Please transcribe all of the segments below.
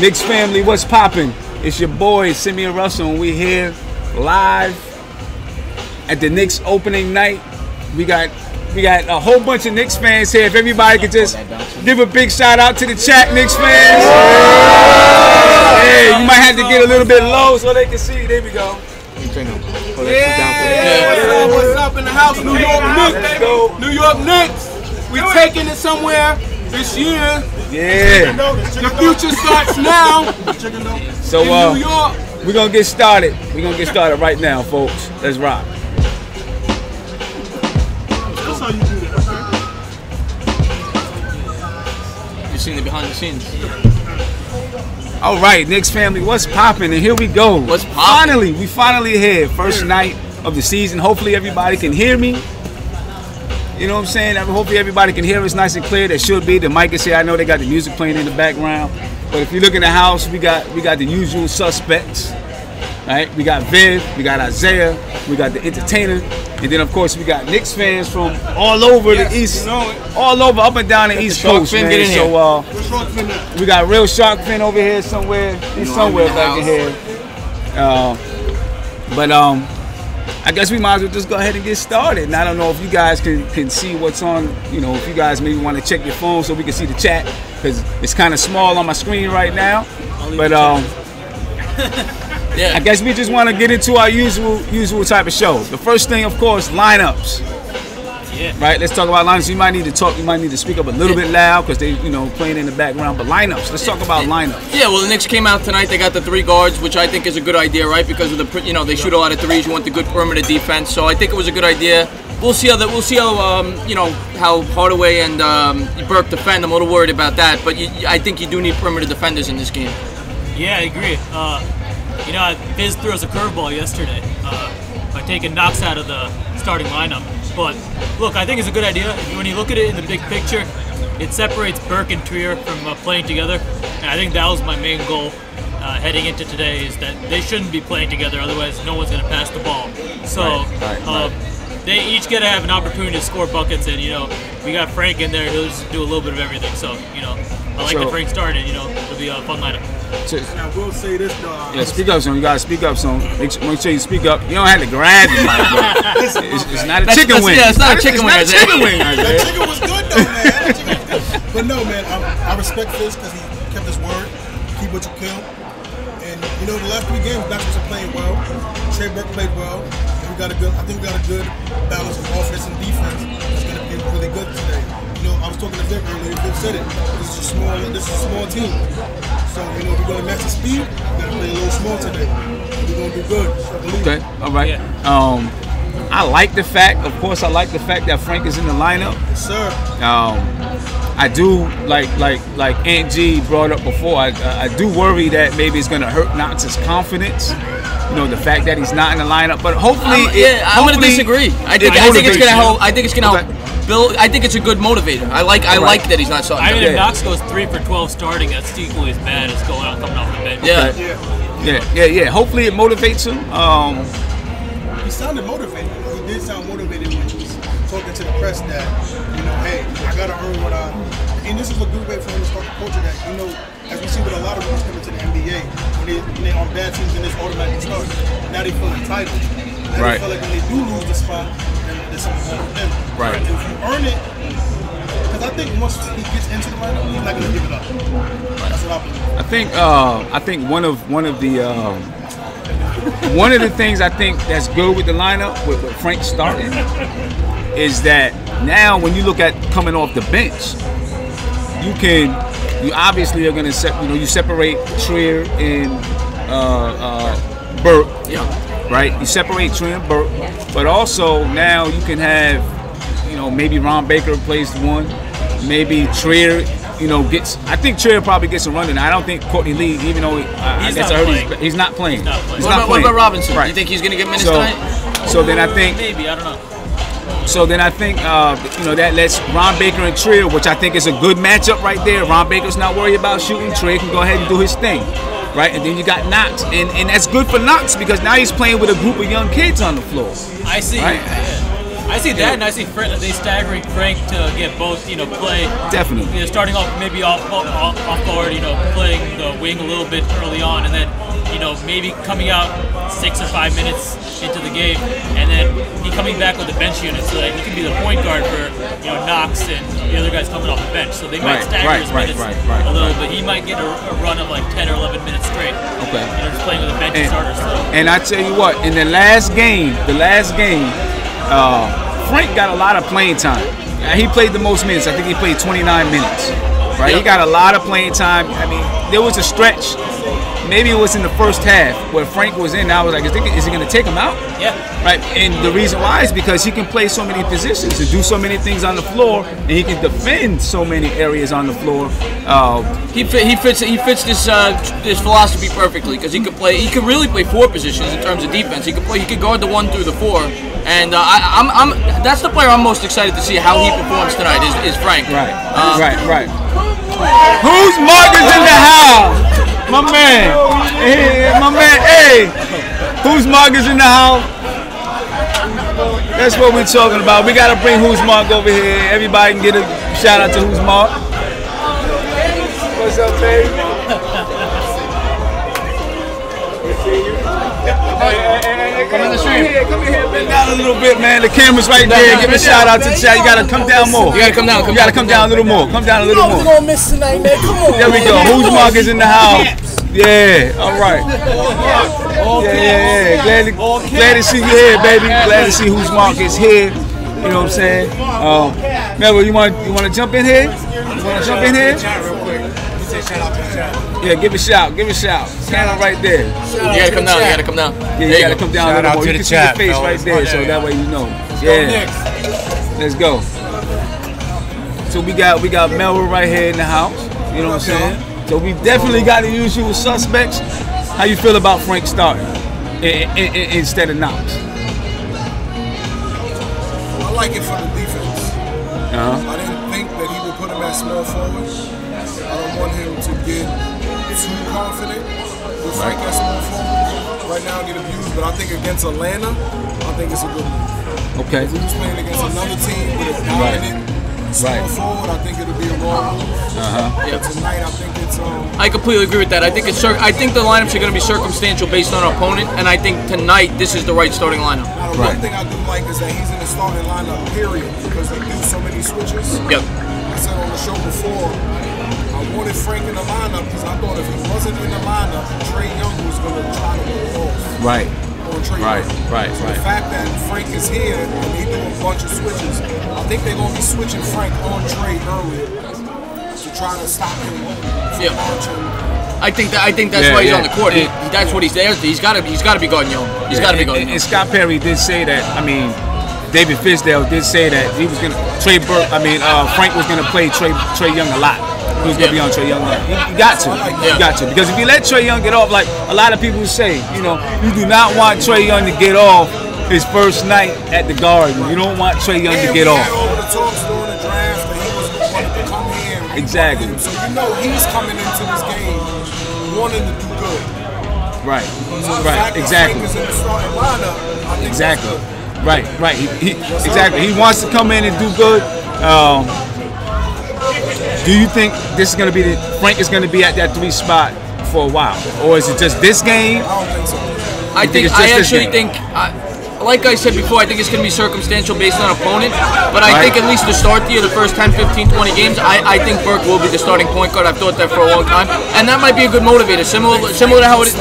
Knicks family, what's poppin'? It's your boy Simeon Russell, and we're here live at the Knicks opening night. We got a whole bunch of Knicks fans here. If everybody could just give a big shout out to the chat, Knicks fans. Hey, you might have to get a little bit low so they can see. There we go. Yeah. What's up in the house? New York Knicks. New York Knicks. We taking it somewhere this year. Yeah. The future starts now. So in New York. we're gonna get started. We're gonna get started right now, folks. Let's rock. That's how you do that, okay? You're seeing the behind the scenes. All right, Knicks family, what's poppin'? And here we go. What's poppin'? We finally here. First night of the season. Hopefully everybody can hear me. You know what I'm saying? Hopefully everybody can hear us nice and clear. There should be. The mic is here. I know they got the music playing in the background. But if you look in the house, we got the usual suspects. Right? We got Viv, we got Isaiah, we got the entertainer, and then of course we got Knicks fans from all over the East, all over, up and down the East Coast, man. Get in here. So we got real Shark Fin over here somewhere. He's somewhere back in here. But I guess we might as well just go ahead and get started. And I don't know if you guys can see what's on, you know, if you guys maybe want to check your phone so we can see the chat, because it's kind of small on my screen right now. But Yeah. I guess we just want to get into our usual type of show. The first thing, of course, lineups. Yeah. Right. Let's talk about lineups. You might need to talk. You might need to speak up a little bit loud because they, you know, playing in the background. But lineups. Let's talk about lineups. Yeah. Well, the Knicks came out tonight. They got the 3 guards, which I think is a good idea, right? Because of the, you know, they shoot a lot of threes. You want the good perimeter defense. So I think it was a good idea. We'll see how you know, how Hardaway and Burke defend. I'm a little worried about that, but I think you do need perimeter defenders in this game. Yeah, I agree. You know, Biz threw us a curveball yesterday by taking Knox out of the starting lineup. But look, I think it's a good idea. When you look at it in the big picture, it separates Burke and Trier from playing together. And I think that was my main goal heading into today, is that they shouldn't be playing together. Otherwise, no one's going to pass the ball. So they each get to have an opportunity to score buckets. And, you know, we got Frank in there. He'll just do a little bit of everything. So, you know, I like the Frank starting. You know, it'll be a fun lineup. And I will say this, though. Yeah, speak up, son. You gotta speak up, son. Make sure you speak up. You don't have to grab it. It's not a chicken wing. Yeah, it's not a chicken wing. That chicken was good, though, man. But no, man, I respect Fizz because he kept his word. Keep what you kill. And you know, the last 3 games, Knox was playing well. Trey Burke played well. And I think we got a good balance of offense and defense. It's gonna be really good today. You know, I was talking to Vic earlier. Vic said it. This is a small team. So, you know, we're going to match the speed. We're going to play a little small today. We're going to do good. Okay, all right. Yeah. I like the fact, of course, that Frank is in the lineup. Yes, sir. I do, like Aunt G brought up before, I do worry that maybe it's going to hurt Knox's confidence. You know, the fact that he's not in the lineup. But hopefully, I'm going to disagree. I think it's going to help. I think it's going to help. Bill, I think it's a good motivator. I like that he's not starting. I mean, if Knox goes 3 for 12 starting, that's equally as bad as coming off the bench. Yeah. Hopefully, it motivates him. He sounded motivated. He did sound motivated when he was talking to the press that, you know, hey, I gotta earn what I. And this is a good way for him to start the culture that, you know, as we see with a lot of rookies coming to the NBA, when they on bad teams and it's automatically start. Now they feel entitled. Now they feel like when they do lose the spot, there's something wrong with them. Right. If you earn it, because I think once he gets into the lineup, he's not gonna give it up. That's what I believe. I think one of the things I think that's good with the lineup with Frank starting is that now when you look at coming off the bench, you obviously are going to you separate Trier and Burke. Yeah. Right? You separate Trier and Burke, but also now you can have, you know, maybe Ron Baker plays 1, maybe Trier, you know, I think Trier probably gets a run tonight. I don't think Courtney Lee, even though he's not playing. What about Robinson? Right. You think he's going to get minutes tonight? So then I think maybe, I don't know. So then I think, you know, that lets Ron Baker and Trier, which I think is a good matchup right there. Ron Baker's not worried about shooting. Trier can go ahead and do his thing, right? And then you got Knox, and that's good for Knox because now he's playing with a group of young kids on the floor. I see. Right? I see that, and I see they staggering Frank to get both, play. Definitely. Starting off maybe off guard, playing the wing a little bit early on, and then, maybe coming out 6 or 5 minutes into the game, and then he coming back with the bench unit so that he can be the point guard for, Knox and the other guys coming off the bench. So they might stagger his minutes a little bit. He might get a run of like 10 or 11 minutes straight. Okay. Just playing with the bench starters. So. And I tell you what, in the last game, Frank got a lot of playing time. He played the most minutes. I think he played 29 minutes. Right? Yep. He got a lot of playing time. I mean, there was a stretch. Maybe it was in the first half where Frank was in. I was like, is he going to take him out? Yeah. Right. And the reason why is because he can play so many positions and do so many things on the floor, and he can defend so many areas on the floor. He fits this philosophy perfectly because he could really play 4 positions in terms of defense. He could guard the 1 through the 4, and that's the player I'm most excited to see how he performs tonight is Frank. Right. Who's Marcus in the house? My man. Hey. Who's Marcus in the house? That's what we're talking about. We got to bring Who's Mark over here. Everybody can get a shout out to Who's Mark. What's up, baby? Come in the stream. Come in here, bend down a little bit, man. The camera's right there. Give a shout out to the chat. You gotta come down more. You gotta come down. You gotta come down a little more. Come down a little more. We're gonna miss tonight, man. Come on. There we go. Who's Mark is in the house? Yeah. All right. Yeah. Glad to see you here, baby. Glad to see Who's Mark is here. You know what I'm saying? Melville, you want to jump in here? You want to jump in here? Yeah, give a shout. Camera right there. You gotta come down. Yeah, you gotta come down a little more. You can see your face right there, so that way you know. Yeah. Let's go. So we got Melville right here in the house. You know what I'm saying? So we definitely got the usual suspects. How you feel about Frank starting instead of Knox? I like it for the defense. I didn't think that he would put him at small forward. I don't want him to get too confident with Frank at small forward. Right now, get abused, but I think against Atlanta, I think it's a good move. Okay. If he's playing against another team with a dominant small forward, I think it'll be a wrong move. Yeah. Tonight, I think it's. I completely agree with that. I think the lineups are going to be circumstantial based on our opponent, and I think tonight this is the right starting lineup. Now, the one thing I do like is that he's in the starting lineup, period, because they do so many switches. Yep. I said on the show before, I wanted Frank in the lineup because I thought if he wasn't in the lineup, Trae Young was going to try to go off. Right. Right. So the fact that Frank is here and they do a bunch of switches, I think they're going to be switching Frank on Trae earlier to try to stop him. I think that's why he's on the court. That's what he's there. He's got to be guarding Young. He's got to be guarding Young. And Scott Perry did say that. I mean, David Fisdale did say that he was gonna Frank was gonna play Trae Young a lot. He was gonna be on Trae Young. You got to, because if you let Trae Young get off, like a lot of people say, you do not want Trae Young to get off his first night at the Garden. You don't want Trae Young to get off. All the talks during the draft that he was wanting to come here. Exactly. So he's coming into this game wanting to do good. Right. So Exactly. Frank is in the starting lineup, I think exactly. Right. Exactly. He wants to come in and do good. Do you think this is going to be Frank is going to be at that 3 spot for a while, or is it just this game? I don't think so. I think like I said before, I think it's going to be circumstantial based on opponent, but I think at least to start the first 10, 15, 20 games, I think Burke will be the starting point guard. I've thought that for a long time, and that might be a good motivator, similar to how it is.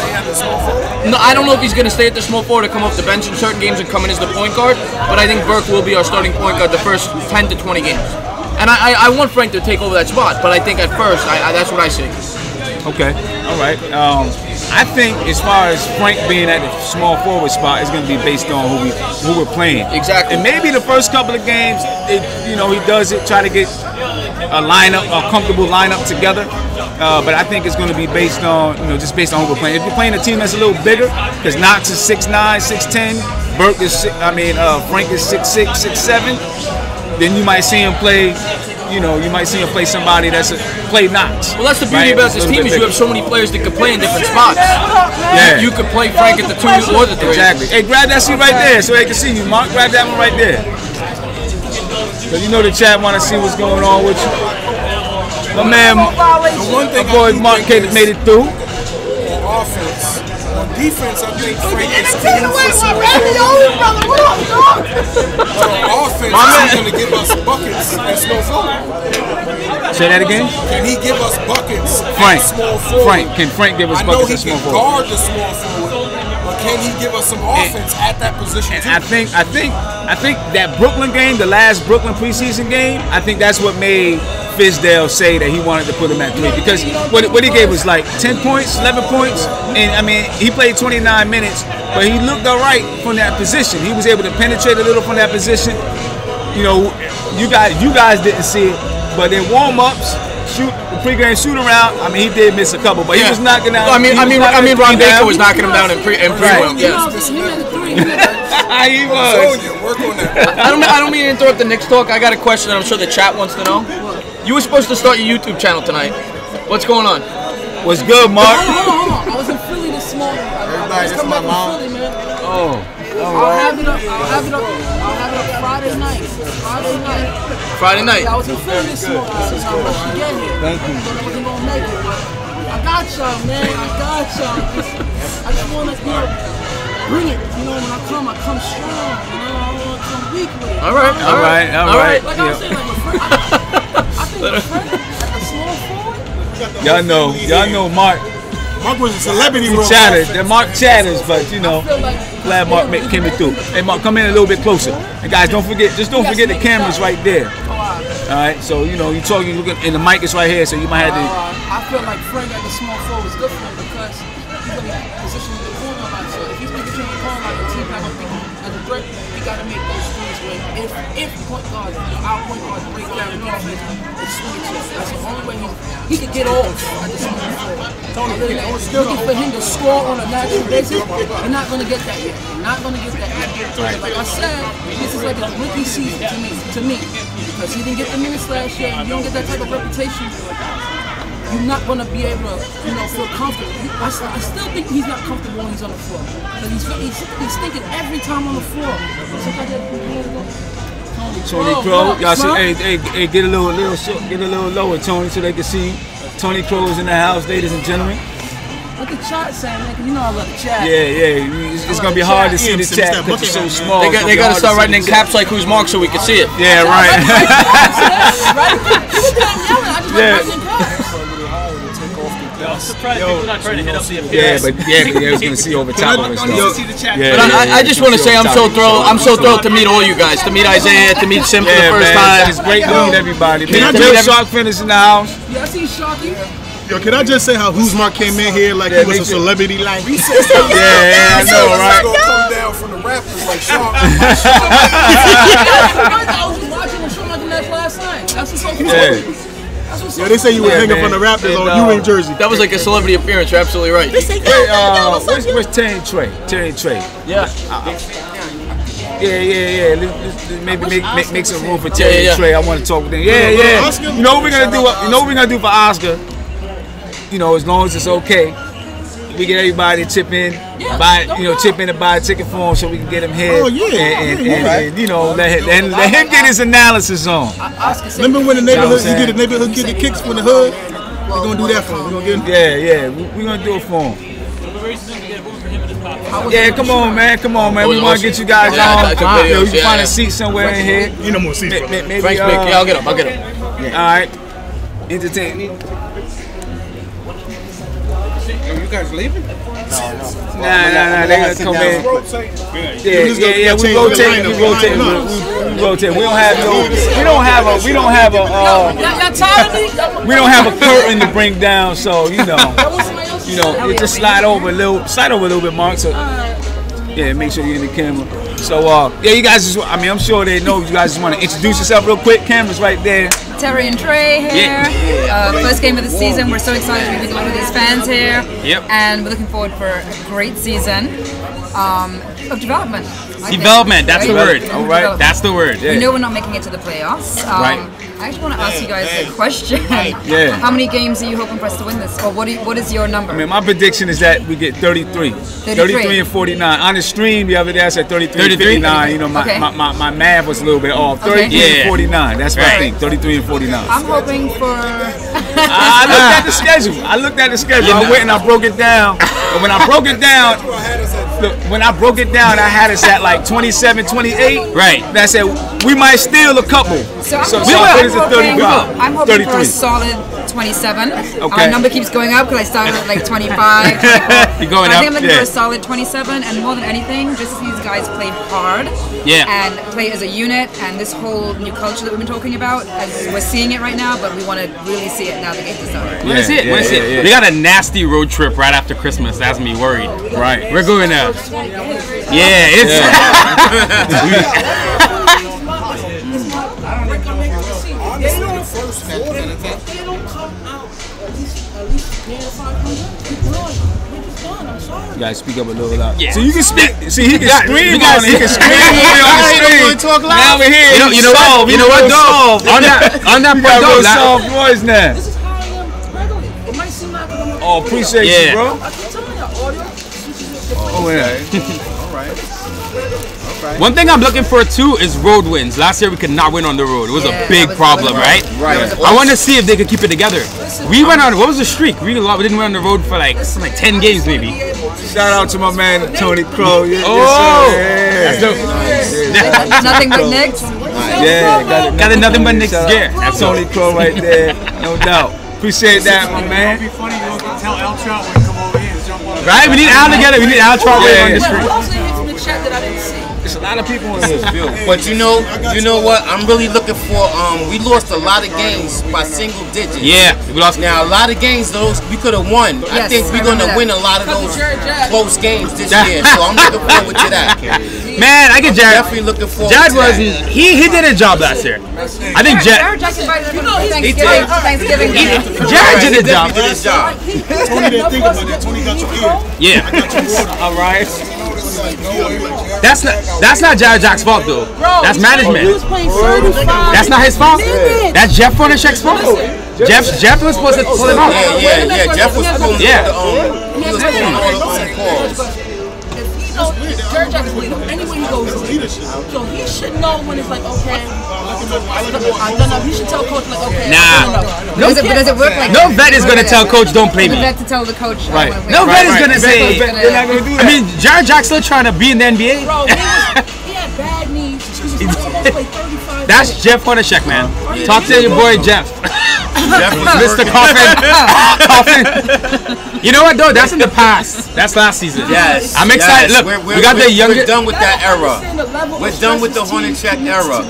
No, I don't know if he's going to stay at the small forward or come off the bench in certain games and come in as the point guard, but I think Burke will be our starting point guard the first 10 to 20 games. And I want Frank to take over that spot, but I think at first, that's what I see. Okay, all right. I think as far as Frank being at the small forward spot, it's going to be based on who we're playing. Exactly. And maybe the first couple of games, he does it, try to get a comfortable lineup together. But I think it's going to be based on, just based on who we're playing. If you're playing a team that's a little bigger, because Knox is 6'9", 6'10", Burke is Frank is 6'6", 6'7", then you might see him play. You might see him play somebody play Knox. Well, that's the beauty about this team is you have so many players that can play in different spots. Yeah. You could play Frank at the 2 or the 3. Exactly. Hey, grab that seat right there so they can see you. Mark, grab that one right there. Because you know the chat want to see what's going on with you. My man, my boy Mark K made it through. Offense. On defense, I think Frank is cool for small offense, he's going to give us buckets at small forward. Say that again? Can he give us buckets Frank. at small forward? Can Frank give us buckets at small forward? I know he can guard the small forward, but can he give us some offense at that position too? I think that Brooklyn game, the last Brooklyn preseason game, I think that's what made Fizdale say that he wanted to put him at 3, because what he gave was like 10 points, 11 points, and I mean he played 29 minutes, but he looked all right from that position. He was able to penetrate a little from that position. You know, you guys didn't see it, but in warm-ups, the pregame shoot around, I mean he did miss a couple, but he was knocking out. I mean Ron Baker was knocking him down in pre-game. Yes. He was. Work on that. I don't mean to interrupt the Knicks talk. I got a question that I'm sure the chat wants to know. You were supposed to start your YouTube channel tonight. What's going on? What's good, Mark? Hold on. I was in Philly this morning. Everybody, this is my mom. Philly, man. Oh. I'll have it up Friday night. Friday night. Yeah, I was in Philly this morning. I was to get here. Thank you. I wasn't gonna make it, but I got y'all, man. I got y'all. I just wanna, bring it. You know, when I come strong. You know, I don't wanna come weak with it. All right. Like I was saying, like I think the friend at the small forward. Y'all know Mark. Mark was a celebrity. He chatters. Mark chatters, but you know, glad Mark came through. Hey, Mark, come in a little bit closer. And guys, don't forget the cameras right there. All right, so you know, you're looking, and the mic is right here, so you might have to. I feel like Frank at the small forward is good for him because he's going to be positioned in the corner a lot. So if he's positioned in the corner, like the team not going to think as a threat, he got to make those threes when if point guard, our point guard break down the defense, it's swing it to him. That's the only way he can get off at the small forward. Looking for him to score on a natural basis, you're not going to get that yet. You're not going to get that yet. Right. Like I said, this is like a rookie season to me. Because he didn't get the minutes last year, and you don't get that type of reputation, you're not going to be able to, feel comfortable. I still think he's not comfortable when he's on the floor. Because he's thinking every time on the floor. Tony Crow, y'all see? Hey, get a little lower, Tony, so they can see. Tony Crow is in the house, ladies and gentlemen. What the chat saying, man? Because you know I love the chat. Yeah. It's gonna be hard to see the chat because it's so small. They got to start writing in caps like who's Mark so we can see it. Yeah, right. I'm surprised people not trying to hit up the Yeah, but I was gonna see over top of us though. But I just want to say I'm so thrilled to meet all you guys, to meet Isaiah, to meet Sim for the first time. It's great to meet everybody. Real Shark Finish in the house. Yeah, I see Sharky. Yo, can I just say how Mark came in here like he was a celebrity? Like, I know, right? He's gonna come down from the Raptors like Shark. I was watching the show like the Nets last night. That's what's so cool. Yo, they say you were hanging from the Raptors on you in Jersey. That was like a celebrity appearance. You're absolutely right. Where's Terry Trey? Yeah. Yeah. Let's maybe make some room for Terry Trey. I want to talk with him. Yeah. You know what we're gonna do? You know what we're gonna do for Oscar? You know, as long as it's okay, we get everybody to chip in, chip in and buy a ticket for him so we can get him here. Oh yeah, and you know, let him get his analysis on. Remember when the neighborhood you get the neighborhood kid the kicks from the hood? We're gonna do that for him. We're gonna get him. We're gonna do it for him. Yeah, come on, man. We want to get you guys on. You can find a seat somewhere in here. You know more seats. Maybe, I'll get him. Yeah. All right. Entertain me. You guys leaving? Nah. They gonna come in. Yeah. We rotate. We don't have a curtain to bring down, so you know, just slide over a little bit, Mark. So yeah, make sure you're in the camera. So you guys I'm sure they know you guys just want to introduce yourself real quick. Camera's right there. Terry and Trey here. First game of the season. We're so excited to be with a lot of these fans here. Yep. And we're looking forward for a great season of development. Development, that's the word. All right. That's the word. We know we're not making it to the playoffs. Right. I just want to ask you guys a question. Yeah. How many games are you hoping for us to win this? Or what is your number? I mean, my prediction is that we get 33. 33 and 49. On the stream the other day, I said 33 and 59. You know, my math was a little bit off. 33 and 49. That's what I think. 33 and 49. I'm hoping for... I looked at the schedule. I went and I broke it down. And when I broke it down, I had us at like 27, 28. Right. And I said, we might steal a couple. So I put us at 35. I'm hoping for a solid 27. Okay. Our number keeps going up because I started at like 25. You're going I up. think I'm looking for a solid 27, and more than anything, just to see these guys play hard and play as a unit, and this whole new culture that we've been talking about. As we're seeing it right now, but we want to really see it now the games are started. When is it? We got a nasty road trip right after Christmas. That's me worried. Right. We're going to. Yeah, it's. You gotta speak up a little loud. Yeah. So you can speak. See, he can scream on it. He can scream on the stream. Talk loud. Now we're here. You know what? You know what, dog? On that You got real point, soft voice now. This is how I am regularly. It might seem like I'm Oh, appreciate you, bro. I keep telling you, audio switches it. Oh, yeah. All right. One thing I'm looking for too is road wins. Last year we could not win on the road. It was a big problem, right? Right. I want to see if they could keep it together. We went on. What was the streak? We didn't win on the road for like 10 games maybe. Shout out to my man Tony Crow. Yeah, That's dope. Nothing but Knicks. Yeah, got a nothing but Knicks gear. That's Tony Crow right there, no doubt. Appreciate that, my man. It'd be funny you don't tell El Trout when you come over here and jump on. Right? We need Al together. We need Al Trout on the street. What else did you hit from the chat that I didn't see? There's a lot of people in this field. But you know what? I'm really looking for. We lost a lot of games by single digits. Yeah, we lost. Now a lot of games those we could have won. I Yes, think we're gonna win a lot of those close games this year. So I'm looking forward to that. Man, I get Jared. Definitely looking forward. Jared to that. wasn't. He did a job last year. I think Jared. Thanksgiving. Jared did a job. He did his job. Tony didn't think about that. Tony got your ear. Yeah. All right. That's not Jared Jack's fault though. That's management. He was playing 35. That's not his fault. That's Jeff Hornacek's fault. Jeff was supposed to pull him out. Yeah. Jeff was pulling Yeah. he was pulling all the calls. Jared Jack is leader. Anywhere he goes, so he should know when it's like, okay, I don't know. He should tell coach like, okay. Nah. Does it work like No vet is gonna tell coach don't play The me. vet to tell the coach. Right. No vet is gonna say. They're not gonna do that. I mean, Jared Jack's still trying to be in the NBA. Bro, he had bad knees. He was almost like 35. That's Jeff Hornacek, man. Talk to your boy Jeff. Mr. Coffin. You know what though? That's in the past. That's last season. Yes. I'm excited. Yes. Look, we got the younger. We're done with that era. We're done with the Hornacek era.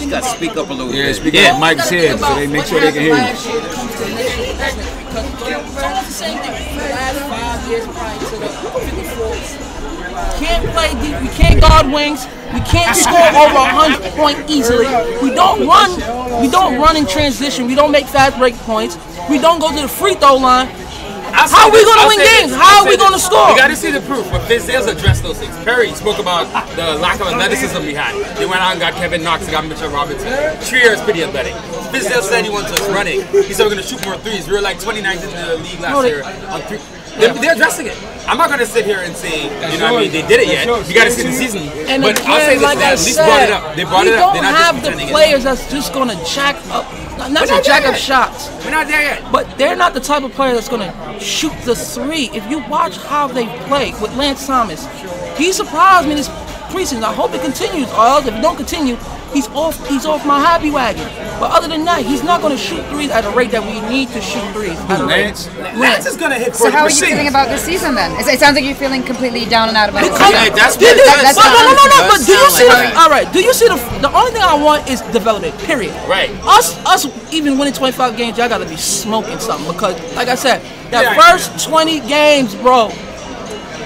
You got to speak up a little bit. Speak up. Mike's here, so they make sure they can hear you. Can't play deep. We can't guard wings. We can't score over 100 points easily. We don't run. We don't run in transition. We don't make fast break points. We don't go to the free throw line. How are we going to win games? How are we going to score? You got to see the proof. But Fizdale's addressed those things. Perry spoke about the lack of athleticism we had. They went out and got Kevin Knox, they got Mitchell Robinson. Trier is pretty athletic. Fizdale said he wants us running. He said we're going to shoot more threes. We were like 29th in the league last year on three. They're addressing it. I'm not going to sit here and say, you know what I mean, they did it yet. You got to see the season. And but again, I'll say this, like they I at least said, brought it up. They brought it up. We They're don't not have just the pretending players that's just going to jack up, not just jack up shots. We're not there yet. But they're not the type of player that's going to shoot the three. If you watch how they play with Lance Thomas, he surprised me this preseason. I hope it continues. Or else if it don't continue, he's off my happy wagon. But other than that, he's not going to shoot threes at a rate that we need to shoot threes. Lance is gonna hit. So how are you feeling about this season then? It sounds like you're feeling completely down and out about it. Because that's no. But do you see like all right? Do you see the only thing I want is development. Period. Right. Us even winning 25 games, y'all gotta be smoking something because, like I said, that first 20 games, bro.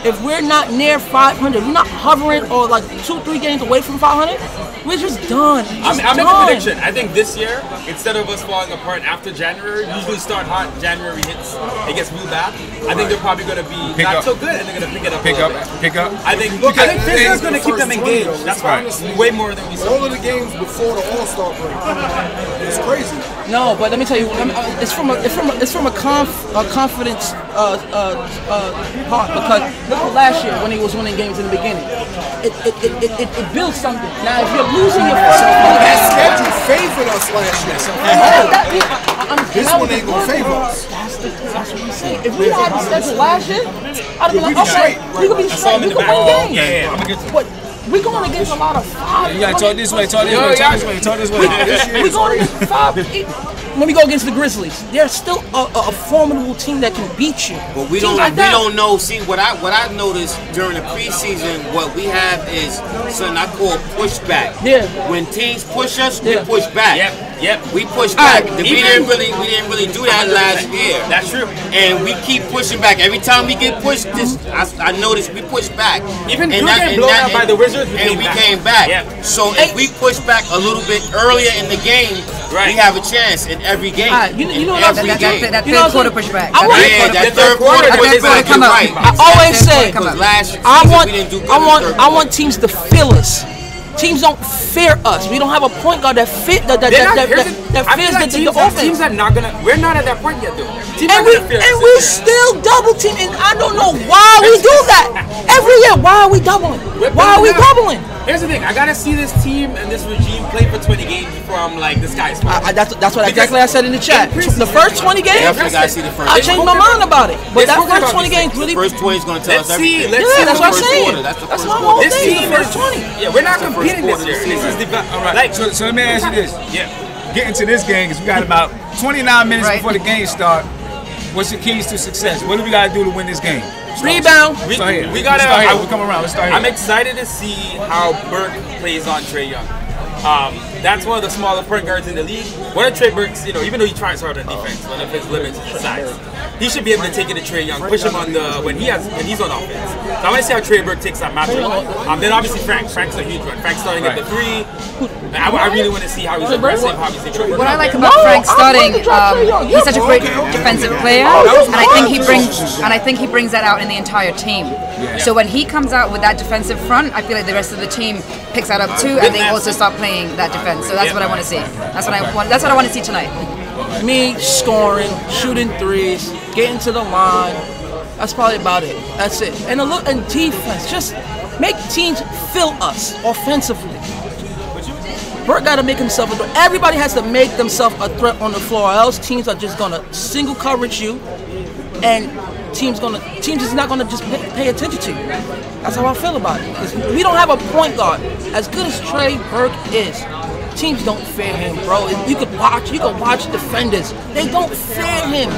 if we're not near 500, we're not hovering or like 2-3 games away from 500, we're just done. I make a prediction. I think this year, instead of us falling apart after January, usually start hot, January hits, it gets real bad. I think they're probably going to be not so good, and they're going to pick it up. Pick up. I think Fizdale's going to keep them engaged. That's right. Way more than we saw. All of the games before the All-Star break, it's crazy. No, but let me tell you, it's from a confidence part, because look at last year when he was winning games in the beginning. It builds something. Now if you're losing your first that schedule favored us last year. This one ain't gonna favor us. That's what I'm saying. If we had the schedule last year, I'd be like, okay, we could be straight. We could win games. But we're going against a lot of 5. You gotta talk this way. Talk this way. We're going against 5. When we go against the Grizzlies, they're still a formidable team that can beat you. But we don't know. See, what I noticed during the preseason, what we have is something I call pushback. Yeah. When teams push us, we push back. Yep. We push back. We didn't really do that last year. That's true. And we keep pushing back. Every time we get pushed, I noticed we push back. Even we got blown out by the Wizards, we came back. Yep. So if we push back a little bit earlier in the game, we have a chance in every game. You know what that third quarter pushback. That third quarter pushback. Come up. Right. I always say, I want teams to feel us. Teams don't fear us. We don't have a point guard that fears the offense. Teams are not gonna. We're not at that point yet, though. And we still double team, and I don't know why we do that every year. Why are we doubling? Why are we doubling? Here's the thing. I gotta see this team and this regime play for 20 games before I'm like, this guy's fine. That's what exactly I said in the chat. The first 20 games, I changed my mind about it. But that first 20 games really. First 20 is gonna tell us everything. Yeah, that's what I'm saying. That's my whole thing. The first 20. Yeah, we're not competing this year. This is all right. Like, so let me ask you this. Yeah. Getting to this game, because we got about 29 minutes before the game start. What's the keys to success? What do we got to do to win this game? Rebound. We gotta. Come around. Let's start here. I'm excited to see how Burke plays on Trae Young. That's one of the smaller point guards in the league. One of Trae Burke's, even though he tries hard on defense, one of his limits is his size. He should be able to take it to Trae Young, push him on when he's on offense. So I want to see how Trae Burke takes that matchup. Then obviously Frank's a huge one. Frank's starting at the 3. I really want to see how he's aggressive, how he's able to What I like about Frank starting, he's such a great defensive player, and I think he brings that out in the entire team. So when he comes out with that defensive front, I feel like the rest of the team picks that up too, and they also start playing that defense. So that's what I want to see. That's what I want to see tonight. Me scoring, shooting threes, getting to the line. That's probably about it. That's it. And defense, just make teams feel us offensively. Burke got to make himself a threat. Everybody has to make themselves a threat on the floor, or else teams are just gonna single coverage you, and teams is not gonna just pay attention to you. That's how I feel about it. 'Cause we don't have a point guard as good as Trae Burke is. Teams don't fear him, bro. You could watch defenders. They don't fear him.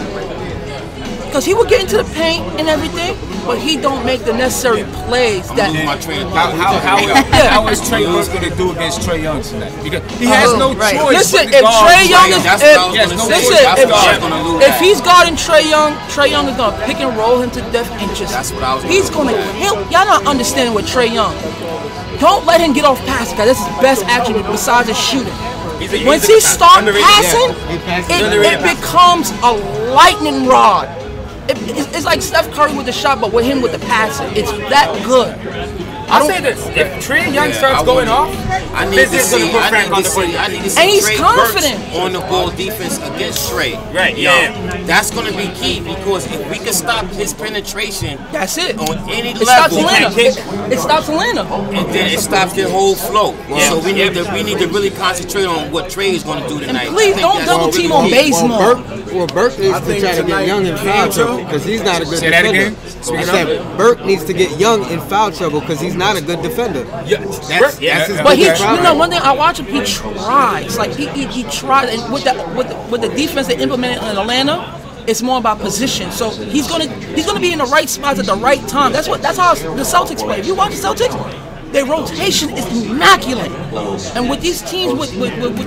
Because he will get into the paint and everything, but he don't make the necessary plays that. How is Trae Burke going to do against Trae Young tonight? Because he has no choice. Listen, if Trae Young if he's guarding Trae Young is going to pick and roll him to death and just. He's going to kill. Y'all not understanding with Trae Young. Don't let him get off passing, because that's his best attribute besides his shooting. Once he starts passing, it becomes a lightning rod. It's like Steph Curry with the shot, but with him with the passing. It's that good. I'll say this: if Trae Young starts going off, I need to see and he's confident on the ball defense against Trae. Right. Yeah. That's going to be key, because if we can stop his penetration, that's it. On any level, it stops Atlanta, and then it stops their whole flow. Yeah. So we need to really concentrate on what Trae is going to do tonight. And please don't double team on base mode. Burke needs to try to get Young in foul trouble, because he's not a good defender. I said Burke needs to get Young in foul trouble because he's not a good defender. That's his but one thing I watch him, he tries. Like he tried, and with the defense they implemented in Atlanta, it's more about position. So he's gonna be in the right spots at the right time. That's how the Celtics play. If you watch the Celtics, Their rotation is immaculate. And with these teams with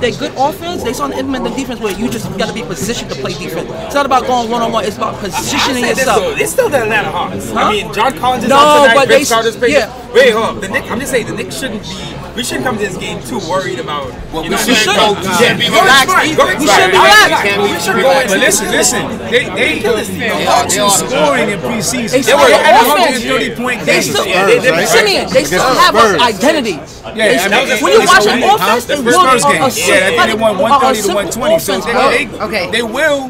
their good offense, they starting to implement the defense where you just got to be positioned to play defense. It's not about going one-on-one. It's about positioning yourself. It's still the Atlanta Hawks. Huh? I mean, John Collins is No, out tonight. but Vince Carter's playing. yeah. Wait, hold up. The Knicks, I'm just saying, the Knicks shouldn't be. We shouldn't come to this game too worried about. Well, you we know, shouldn't go- go. Can't be relaxed. We shouldn't be relaxed. We should go in. But listen, they Hawks were scoring in preseason. They were offense. 130-point They games. still, right? Simeon, they still have an identity. Yeah, I mean, When you watch an offense, they the won first game. a Yeah, I think they won 130 to 120. So Okay. they will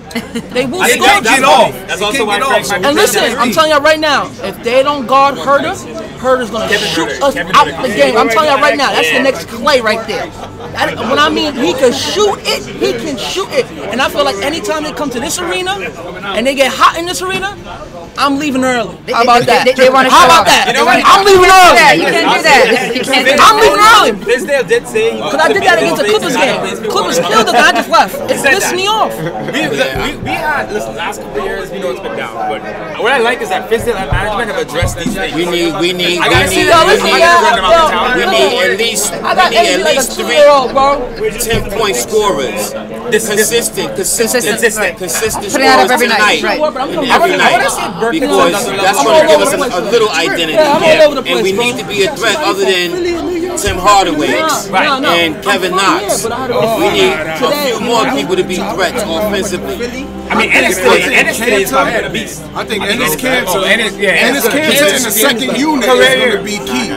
They will they score. can't get off. That's They also can't why get Craig off. might be And listen, I'm telling you right now, if they don't guard Herter, Herter's gonna shoot us out the game. I'm telling you right now, that's the next Clay right there. When I mean he can shoot it, he can shoot it. And I feel like anytime they come to this arena and they get hot in this arena, I'm leaving early. How about that? They want to How show about off. that? You know what? I'm leaving early. Yeah, you can't do that. You can't do I'm that. leaving early. Fizdale did say Because I did that against the Clippers game. Clippers killed us and I just left. It pissed me off. We had, listen, last couple of years, we know it's been down. But what I like is that Fizdale and management have addressed these things. We need I gotta see Yo, that. listen, we need at least I got energy like a 3 2-year-old, bro. 10-point scorers. Consistent Put it out scorers every night, tonight. right. Every night. Because that's going to give us a little identity. Yeah, I'm all over the place, And we bro. need to be a threat other than Tim Hardaway No. and Kevin Knox. We need a few more people to be threats offensively. I mean, Ennis today is about to be a beast. I think Ennis Cantor. Ennis Cantor in the second unit is Career. going to be key.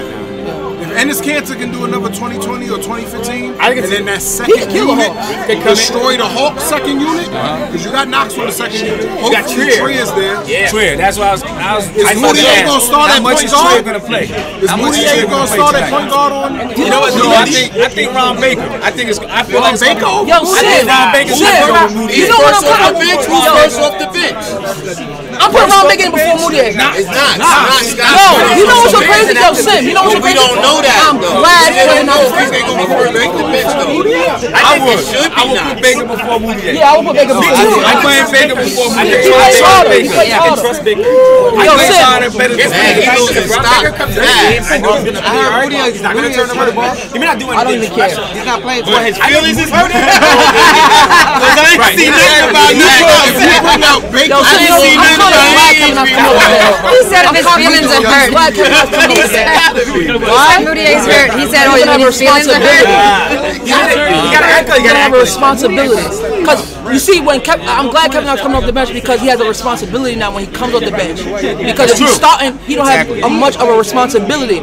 If Ennis Cantor can do another 2020 or 2015, I think and it's- then that He second can kill a unit Hawk. destroy the Hawk second unit, because you got Knox on the second unit. Hopefully Trier. Trier's there. Yeah. Trier, that's why I was Is Moutier going to start how at much point is Trier guard? going to play? Is How much is Moutier Trier going gonna to play start at tonight? point guard on? You know what? No, I think Ron Baker. I feel Ron like Baker? Yo, Sid. Ron Baker's Sid. gonna go with Moutier. You know what I'm First off the talking bench, about? who's first off the bench? I'm putting Ron Baker in before Moutier. It's not. Yo, you know what's so crazy? Yo, Sim, you know what's so We crazy? don't know that. I'm though. glad We don't Kevin know Knox if he's going to be first off the bench, though. I would. It should be I would Knox. put Baker before Moutier. Yeah, I would put Baker before Moutier. I'm playing Baker before Moutier. He plays harder. He plays I can harder. trust Baker. Yo, I play Sim. harder better than Man, he Baker. loses stock I know he's going to be all right. Moutier- He's not going to turn over the ball. He may not do I don't anything even care. special. He's not playing. But his feelings is hurt. Because I ain't seen nothing about If you bring out Baker, Yo, Sim, I'm kind of glad Kevin Knox come over there. He said if his feelings are hurt. Glad Kevin Knox come over there. Why? Moutier's hurt. He said, oh, He's gonna have a his feelings are hurt. You gotta act like He's gonna have a responsibility. Because you see, I'm glad Kevin Knox coming off the bench because he has a responsibility now when he comes off the bench. Because if he's starting, he don't have a much of a responsibility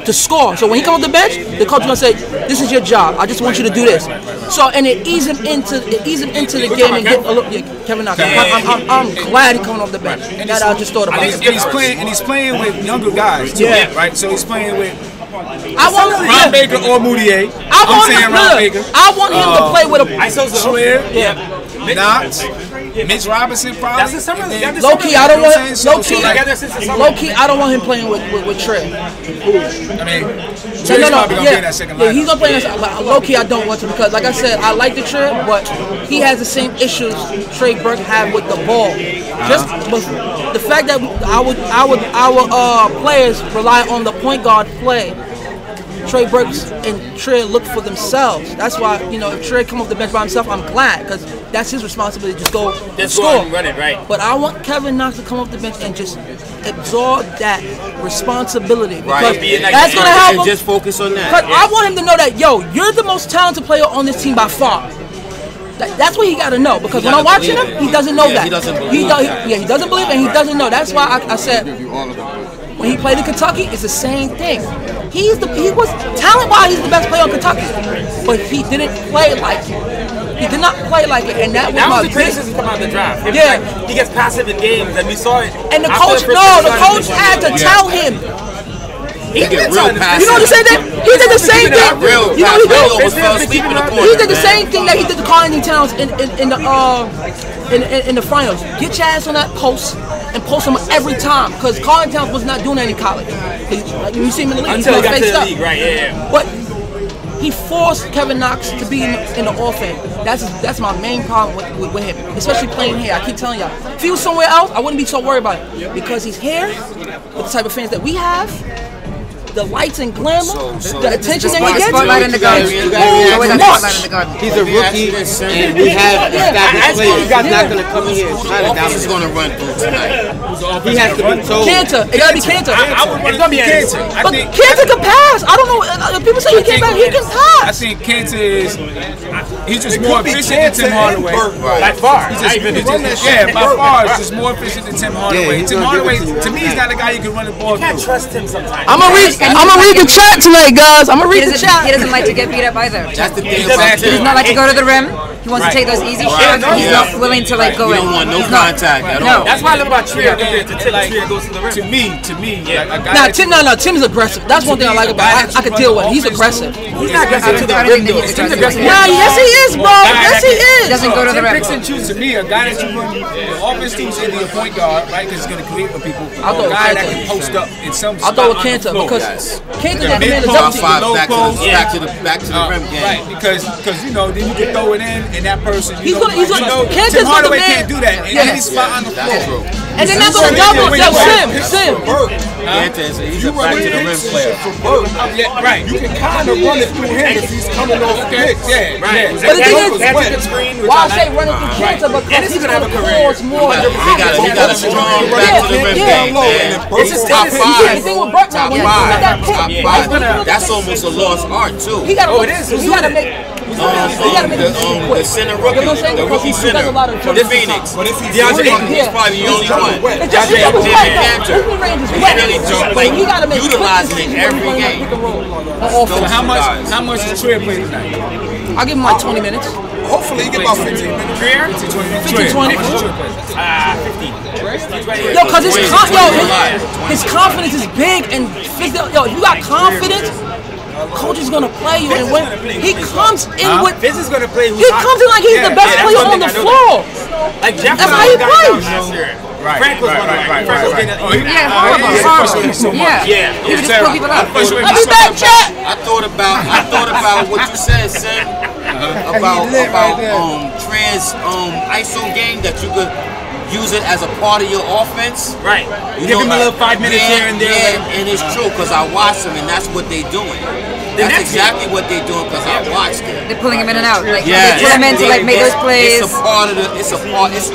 to score. So when he comes off the bench, the coach gonna say, "This is your job. I just want you to do this." So and it ease him into the game and get a little. Yeah, Kevin Knox. I'm glad he's coming off the bench. That I just thought about. And he's playing with younger guys too, right? So he's playing with Ron Baker or Moutier. I'm saying Ron Baker. I want him to play with a Trier, yeah. Knox, Mitch Robinson probably. That's the summer. Low key, I don't want low key. Together since the summer. Low key, I don't want him playing with Trey. I mean, Trey's probably gonna be in that second line. he's gonna play in that. But low key, I don't want to because, like I said, I like the Trey, but he has the same issues Trey Burke had with the ball. Just but the fact that our players rely on the point guard play. Trey Burks and Trey look for themselves. That's why, if Trey come off the bench by himself, I'm glad because that's his responsibility to just go score. Run it, right. But I want Kevin Knox to come off the bench and just absorb that responsibility because that's going to help him. Just focus on that. Because I want him to know that, you're the most talented player on this team by far. That's what he got to know because when I'm watching him, he doesn't know that. He doesn't believe he doesn't believe and he doesn't know. That's why I said when he played in Kentucky, it's the same thing. He was talent-wise, he's the best player on Kentucky, but he didn't play like it. He did not play like it, and that was the criticism come out of the draft. Yeah. He gets passive in games, and we saw it. And the after coach, the coach had to tell him. He get real passive. You know what he said? He did the same thing. You know what he did? almost fell asleep in the corner. He did the same thing that he did to Karl Anthony Towns in the finals. Get your ass on that post and post him every time because Karl Anthony Towns was not doing that in college. You see him in the league. Until he got to the league, right? Yeah. But he forced Kevin Knox to be in the offense. That's my main problem with him, especially playing here. I keep telling y'all, if he was somewhere else, I wouldn't be so worried about it because he's here with the type of fans that we have. the lights and glamour, the attention that he gets. Spotlight in the garden. He's a rookie, and we have established players. He's not going to come in here and try to dominate. He's going to run through tonight. He has to be told. Cantor. It got to be Cantor. It's going to be Cantor. But Cantor can pass. I don't know. People say he can't pass. He can pass. I think Cantor is. He's just more efficient than Tim Hardaway. By far. Yeah, by far, he's just more efficient than Tim Hardaway. Tim Hardaway, to me, he's not a guy you can run the ball through. I can't trust him sometimes. I'm gonna read the chat tonight, guys. I'm gonna read the chat. He doesn't like to get beat up either. That's the thing He does not like to go to the rim. He wants to take those easy shots. He's not willing to like go in. You don't want no contact at all. That's why I love about Trier compared to Tim. Trier goes to the rim. To me, yeah. Tim's aggressive. That's one thing I like about him. I can deal with him. He's aggressive. He's not aggressive to the rim, though. Tim's aggressive. Nah, yes he is, bro. Yes he is. He doesn't go to the rim. Picks and choose to me, a guy that you run the offense to is either a point guard, right, because he's going to create for people, or a guy that can post up in some spot. I'll go with Cantor because Cantor got the man to top five back to the rim game. Right, because you know, then you can throw it in, and that person, he's gonna Tim Hardaway can't do that in any spot on the floor. And they're not gonna double Sim. He's a back to the rim player. Right. You can kind of run it through him if he's coming off pitch. Yeah, right. But the thing is, why I say running through Cantor because he's gonna cause more. He got a strong back to the rim game, man. It's his top five. Top five. That's almost a lost art too. He gotta make. The center rookie, the rookie center from Phoenix. DeAndre Ayton is probably the only one. DeAndre Ayton and Cantor. He's really just utilizing it every game. So how much does Trier play tonight? I'll give him like 20 minutes. Hopefully he get about 15 minutes. Trier? 20 minutes. 15. Yo, cause his confidence is big and yo, if you got confidence, coach is gonna play you and when he comes in with Fizz is gonna play. He comes in like he's the best player on the floor. Like Jeff, that's how he plays. Frank was one of them. Frank was getting He would just pull people up. I'll be back, chat. I thought about what you said, Sam. About Trey's ISO game that you could use it as a part of your offense. Right. Give him a little 5 minutes here and there. Yeah, and it's true because I watched them and that's what they're doing. That's exactly what they're doing because I watched them. They're pulling him in and out. Like they pull him in to like make those plays. It's a part of the. It's almost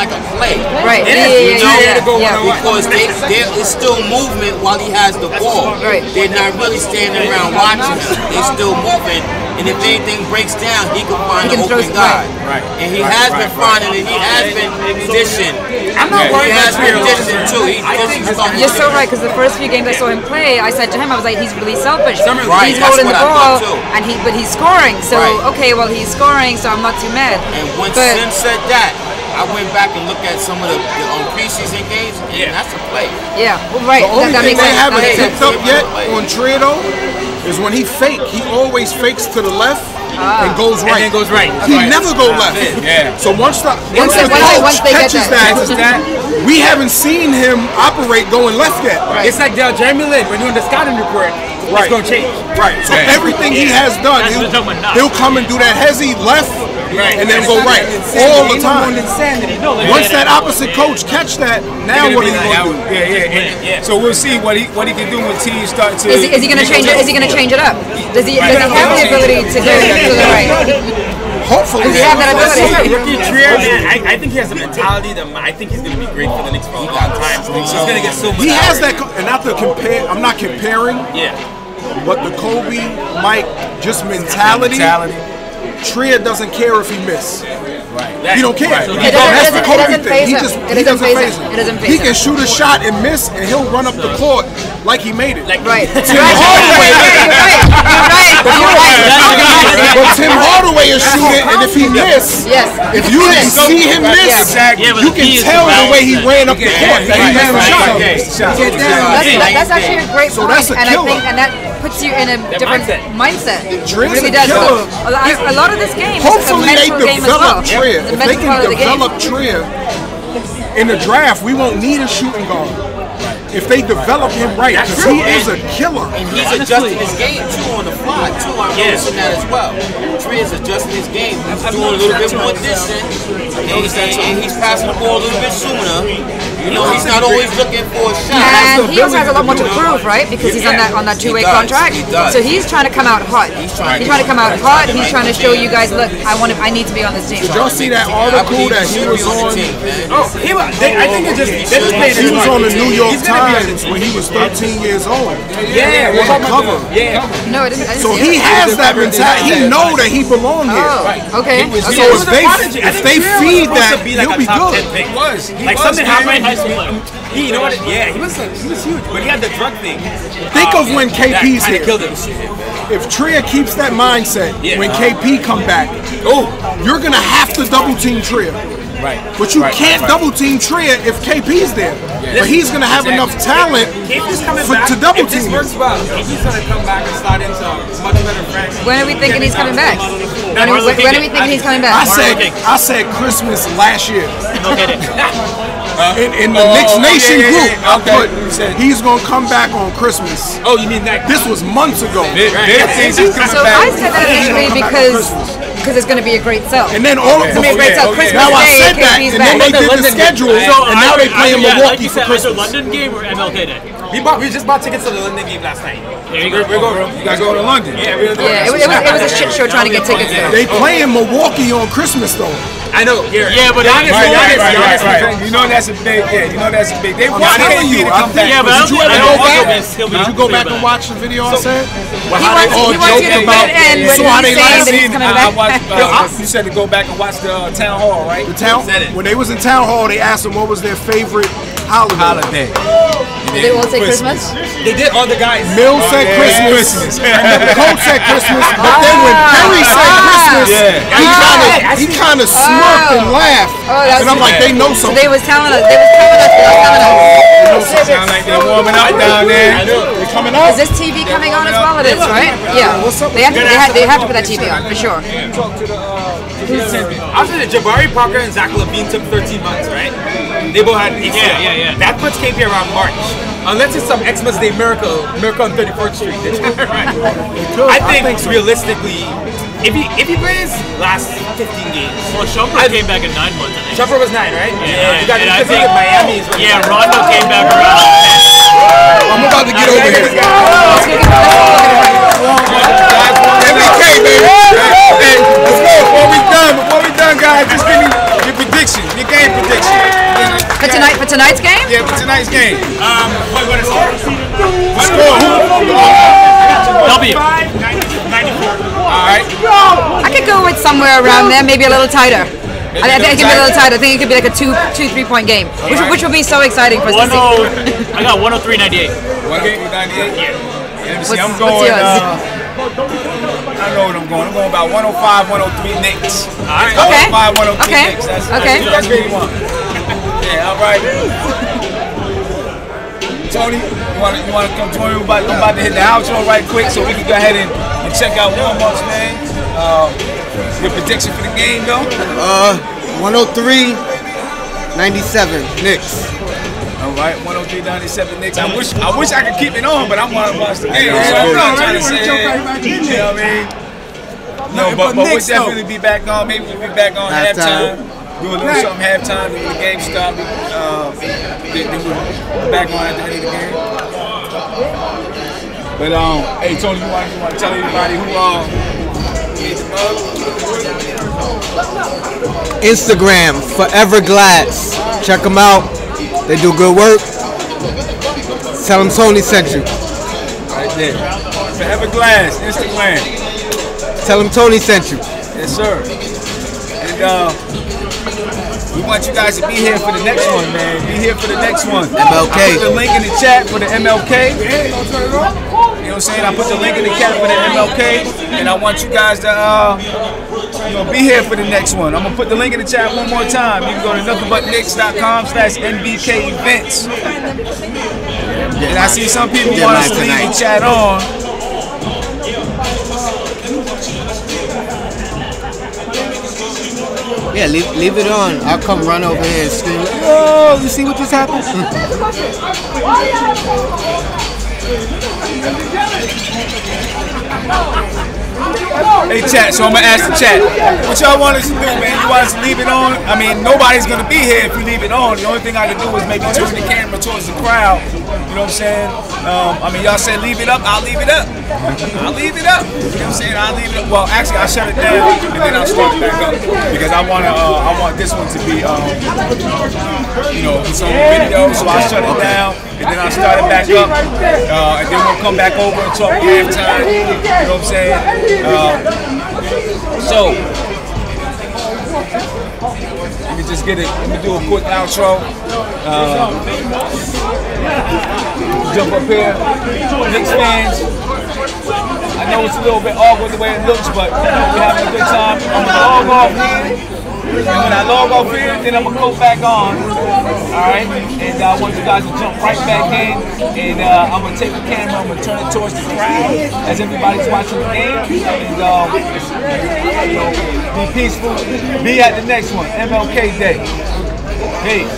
like a play. Right. Because it's still movement while he has the ball. Right. They're not really standing around watching him. They're still moving. And if anything breaks down, he can find an open guy. Right. And he has been finding it. He has been dishing. I'm not worried about He has been dishing too. You're so right, because the first few games I saw him play, I said to him, I was like, he's really selfish. Right, he's holding the ball, and but he's scoring. So okay, well he's scoring, so I'm not too mad. And when Sim said that, I went back and looked at some of the preseason games, and that's a play. Yeah, well, right. The only thing they haven't picked up yet on Trier is when he always fakes to the left and goes right. And then goes right. He never go left. Yeah. So once the once they catches that, we haven't seen him operate going left yet. Right. It's like Jeremy Lin when doing the scouting report. It's going to change. Right. So everything he has done, he'll come and do that hezzy left and then go right all the time. Once that opposite coach catch that, now what are you going to do? Yeah. So we'll see what he can do when teams start to. Is he going to change it? Is he going to change it up? Does he have the ability to go to the right? Hopefully. Does he have that ability? Rookie Trier, man, I think he has the mentality that I think he's going to be great for the Knicks for a long time. He's going to get so much. He has that, and not to compare. I'm not comparing. Yeah. But the Kobe, Mike, just mentality. Trier doesn't care if he miss. Right. He don't care. It doesn't phase him. He doesn't phase him. He can shoot a shot and miss, and he'll run up the court like he made it. Right. Tim Hardaway. You're right. But Tim Hardaway is shooting, and if he miss, if you didn't see him miss, you can tell the way he ran up the court that he made a shot. That's actually a great point, that's a killer. and that puts you in a different mindset. It really does. Killer. A lot of this game Hopefully is a they mental game as well. develop Trier. If they can develop Trier in the draft, we won't need a shooting guard. If they develop him right, because he is a killer. And he's adjusting his game too on the fly too. I'm noticing that as well. Trier's adjusting his game. He's doing a little bit more distance, and he's passing the ball a little bit sooner. You know, he's not always looking for a shot. And he also has a lot more to prove, right? Because he's on that two-way contract. So he's trying to come out hot. He's trying to come out hot. He's trying to show you guys, look, I need to be on this team. Did y'all see that article that he was on? I think he was on the New York Times when he was 13 years old. Yeah, on the cover. Yeah. No, I didn't So see he it. has that mentality. He know that he belong here. Oh, okay. So if they feed that, he'll be good. Like something happened in high school. You know what? Yeah, he was huge, but he had the drug thing. Think of when KP's here. Killed him. If Tria keeps that mindset, when KP come back, you're gonna have to double team Tria. Right. But you can't double team Tria if KP's there. But he's gonna have enough talent to double team. If this works well, KP's gonna come back and slide into much better friends. When are we thinking he's coming back? When are we thinking he's coming back? I said Christmas last year. No kidding. In the Knicks Nation group, I put he's gonna come back on Christmas. Oh, you mean that? This was months ago. So I said that initially because it's going to be a great sell. And then all of them. Christmas Now I Day, said that, KP's and then back. they did the schedule, and now they play in Milwaukee for Christmas. London game or MLK Day? We just bought tickets to the London game last night. There you go. You guys go to London? Yeah, It was a shit show trying to get tickets there. They play in Milwaukee on Christmas though. I know. Yeah, but Right. You know that's a big. Yeah, you know that's a big. They want telling you. yeah, but Did you go back and watch the video I said? He wants you to put in when So how they he's saying last that he's season, coming I back. watched. You said to go back and watch the town hall, right? The town when they was in town hall, they asked them what was their favorite holiday. Did they all say Christmas? They did all the guys. Mills said Christmas. Coach said Christmas, but then when Perry said Christmas, he kind of smirked and laughed. And I'm like, they know So something. they was telling us. They was telling us. Sound like they're warming up down there. They coming out. Is this TV coming on as well? It is, right? Yeah. They have to put that TV on for sure. After the Jabari Parker and Zach LaVine took 13 months, right? They both had Yeah. That puts KP around March. Unless it's some Xmas Day miracle on 34th Street. Right. I think realistically, if he plays last 15 games. Well, Shumpert came back in 9 months, I think. Shumpert was 9, right? Yeah, you got and I to think Miami. Rondo came back around. I'm about to get over here. MLK, baby. Hey, let's go. Before we done, guys, just give me your prediction, your game prediction. For tonight's game? Yeah, for tonight's game. What is score? Score. W. 94. All right. I could go with somewhere around there, maybe a little tighter. I think it could be a little tighter. I think it could be like a 2-3 point game, which would be so exciting for us to see. I got 103.98. 103.98. Yeah. Let me see. I'm What's going. yours? I know what I'm going. I'm going about 105, 103 Knicks. All right. 105, 103 Okay. Knicks. That's Okay. what you want. Yeah. All right. Tony, you want to come join me? I'm about to hit the outro right quick so we can go ahead and check out warm-ups, man. Your prediction for the game, though? 103, 97 Knicks. All right, 103-97 Knicks. I wish I could keep it on, but I want to watch the game. So I'm not trying to say, you know what I mean? No, but we'll definitely be back on. Maybe we'll be back on halftime. Do a little something halftime when the game stops. Then we'll be back on at the end of the game. But hey Tony, you want to tell everybody who needs the mug? Instagram, Forever Glass. Check them out. They do good work. Tell them Tony sent you. Right there. Forever Glass, Instagram. Tell them Tony sent you. Yes, sir. And we want you guys to be here for the next one, man. Be here for the next one. MLK. I put the link in the chat for the MLK. You know what I'm saying? I put the link in the chat for the MLK, and I want you guys to be here for the next one. I'm gonna put the link in the chat one more time. You can go to nothingbutknicks.com/NBK events. And I see some people want us to leave the chat on. Yeah, leave it on. I'll come run over here and scream, oh, you see what just happened? Hey chat, so I'm gonna ask the chat. What y'all want us to do, man? You want us to leave it on? I mean, nobody's gonna be here if you leave it on. The only thing I can do is maybe turn the camera towards the crowd. You know what I'm saying? I mean, y'all said leave it up. I'll leave it up. I'll leave it up. You know what I'm saying? I'll leave it up. Well, actually, I'll shut it down and then I'll start it back up because I want this one to be, you know, its own video. So I'll shut it down and then I'll start it back up, and then we'll come back over and talk halftime. You know what I'm saying? So let me just get it. Let me do a quick outro. Jump up here, Knicks fans. I know it's a little bit awkward the way it looks, but you know, we're having a good time. I'm gonna log off here, and when I log off here, then I'm gonna go back on. All right, and I want you guys to jump right back in, and I'm gonna take the camera, I'm gonna turn it towards the crowd as everybody's watching the game, and you know, be peaceful. Be at the next one, MLK Day. Peace.